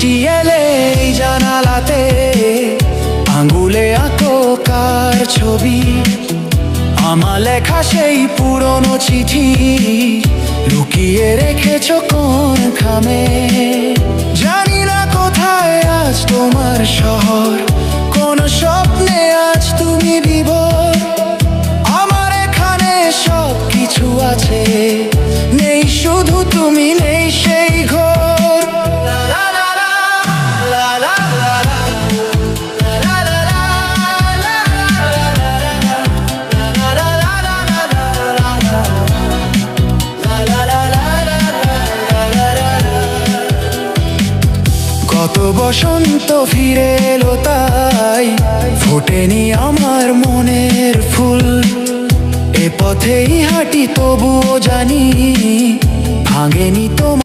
বৃষ্টি এলে এই জানালাতে আঙ্গুলে আঁকো কার ছবি, আমার লেখা সেই পুরনো চিঠি লুকিয়ে রেখেছো কোন খামে। জানি না কোথায় আজ তোমার শহর, কোন স্বপ্নে আজ তুমি বিভোর। আমার এখানে সব কিছু আছে, নেই শুধু তুমি, নেই সেই ঘর। কত বসন্ত ফিরে এলো তাই ফোটেনি আমার মনের ফুল। এ পথেই হাঁটি তবুও জানি ভাঙেনি তোমার